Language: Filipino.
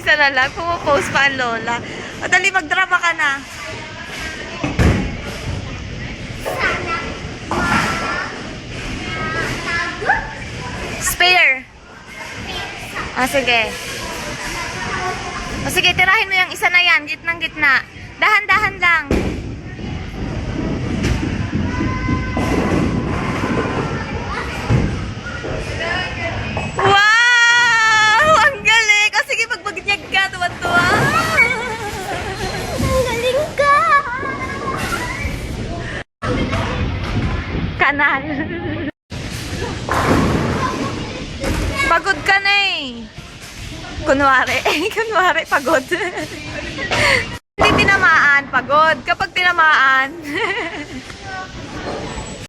Isa na lang. Pumupost pa ang lola. O, dali, magdrama ka na. Spare. Ah, sige. O, sige, tirahin mo yung isa na yan. Gitnang gitna. Dahan-dahan lang. Wow! Ang galing! O, sige, magbagyag ka. Tuwan-tuwa. Ang galing ka! Kanal. Pagod ka na eh. Kunwari. Kunwari, pagod. Hindi tinamaan, pagod. Kapag tinamaan.